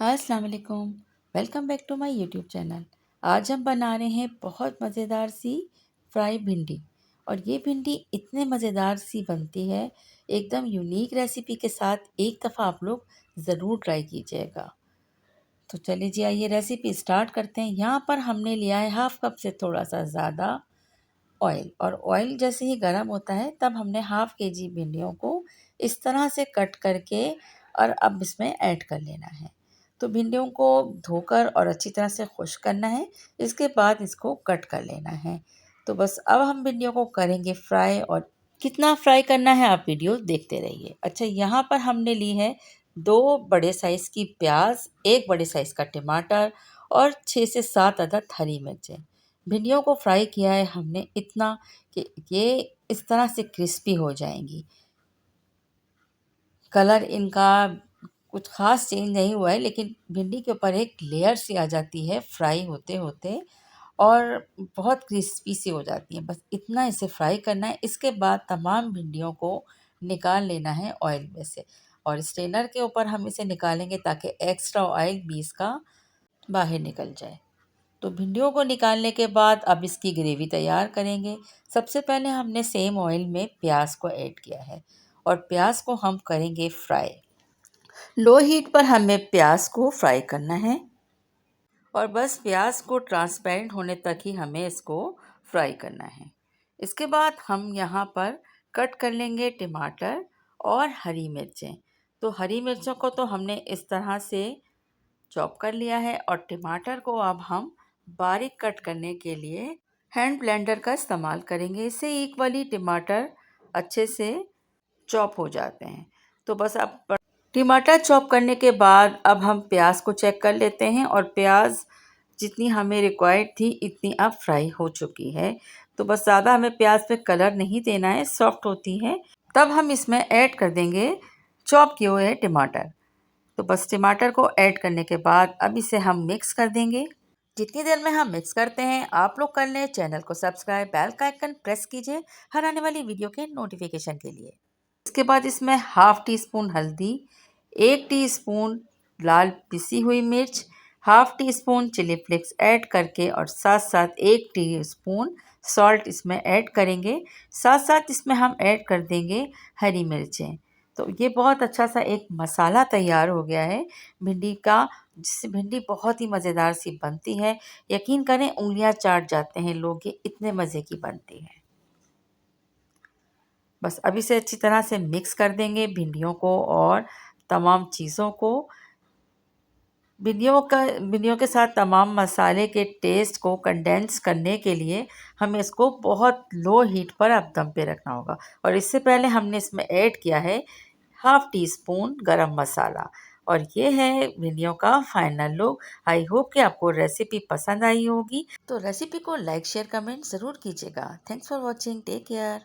अस्सलाम वालेकुम। Welcome back to my YouTube channel. आज हम बना रहे हैं बहुत मज़ेदार सी फ्राई भिंडी। और ये भिंडी इतने मज़ेदार सी बनती है, एकदम यूनिक रेसिपी के साथ। एक दफ़ा आप लोग ज़रूर ट्राई कीजिएगा। तो चलिए जी, आइए रेसिपी स्टार्ट करते हैं। यहाँ पर हमने लिया है हाफ़ कप से थोड़ा सा ज़्यादा ऑयल, और ऑयल जैसे ही गर्म होता है तब हमने हाफ़ केजी भिंडियों को इस तरह से कट करके और अब इसमें ऐड कर लेना है। तो भिंडियों को धोकर और अच्छी तरह से खुश्क करना है, इसके बाद इसको कट कर लेना है। तो बस अब हम भिंडियों को करेंगे फ्राई, और कितना फ्राई करना है आप वीडियो देखते रहिए। अच्छा, यहाँ पर हमने ली है 2 बड़े साइज़ की प्याज, 1 बड़े साइज़ का टमाटर और 6 से 7 अदद हरी मिर्चें। भिंडियों को फ्राई किया है हमने इतना कि ये इस तरह से क्रिस्पी हो जाएंगी। कलर इनका कुछ ख़ास चेंज नहीं हुआ है, लेकिन भिंडी के ऊपर एक लेयर सी आ जाती है फ्राई होते होते, और बहुत क्रिस्पी सी हो जाती है। बस इतना इसे फ्राई करना है। इसके बाद तमाम भिंडियों को निकाल लेना है ऑयल में से, और स्ट्रेनर के ऊपर हम इसे निकालेंगे ताकि एक्स्ट्रा ऑयल भी इसका बाहर निकल जाए। तो भिंडियों को निकालने के बाद अब इसकी ग्रेवी तैयार करेंगे। सबसे पहले हमने सेम ऑयल में प्याज को ऐड किया है, और प्याज को हम करेंगे फ्राई। लो हीट पर हमें प्याज को फ्राई करना है, और बस प्याज को ट्रांसपेरेंट होने तक ही हमें इसको फ्राई करना है। इसके बाद हम यहाँ पर कट कर लेंगे टमाटर और हरी मिर्चें। तो हरी मिर्चों को तो हमने इस तरह से चॉप कर लिया है, और टमाटर को अब हम बारीक कट करने के लिए हैंड ब्लेंडर का इस्तेमाल करेंगे। इससे इक्वली टमाटर अच्छे से चॉप हो जाते हैं। तो बस अब टमाटर चॉप करने के बाद अब हम प्याज को चेक कर लेते हैं, और प्याज जितनी हमें रिक्वायर्ड थी इतनी अब फ्राई हो चुकी है। तो बस ज़्यादा हमें प्याज पे कलर नहीं देना है, सॉफ्ट होती है। तब हम इसमें ऐड कर देंगे चॉप किए हुए टमाटर। तो बस टमाटर को ऐड करने के बाद अब इसे हम मिक्स कर देंगे। जितनी देर में हम मिक्स करते हैं, आप लोग कर लें चैनल को सब्सक्राइब, बेल का आइकन प्रेस कीजिए हर आने वाली वीडियो के नोटिफिकेशन के लिए। इसके बाद इसमें हाफ़ टी स्पून हल्दी, 1 टीस्पून लाल पिसी हुई मिर्च, half teaspoon chilli flakes add करके, और साथ साथ 1 टीस्पून सॉल्ट इसमें ऐड करेंगे। साथ साथ इसमें हम ऐड कर देंगे हरी मिर्चें। तो ये बहुत अच्छा सा एक मसाला तैयार हो गया है भिंडी का, जिससे भिंडी बहुत ही मज़ेदार सी बनती है। यकीन करें उँगलियां चाट जाते हैं लोग, ये इतने मज़े की बनती है। बस अब इसे अच्छी तरह से मिक्स कर देंगे भिंडियों को और तमाम चीज़ों को। भिंडियों के साथ तमाम मसाले के टेस्ट को कंडेंस करने के लिए हमें इसको बहुत लो हीट पर अब दम पे रखना होगा। और इससे पहले हमने इसमें ऐड किया है हाफ़ टी स्पून गरम मसाला। और ये है भिंडियों का फाइनल लुक। आई होप कि आपको रेसिपी पसंद आई होगी। तो रेसिपी को लाइक शेयर कमेंट ज़रूर कीजिएगा। Thanks for watching, take care.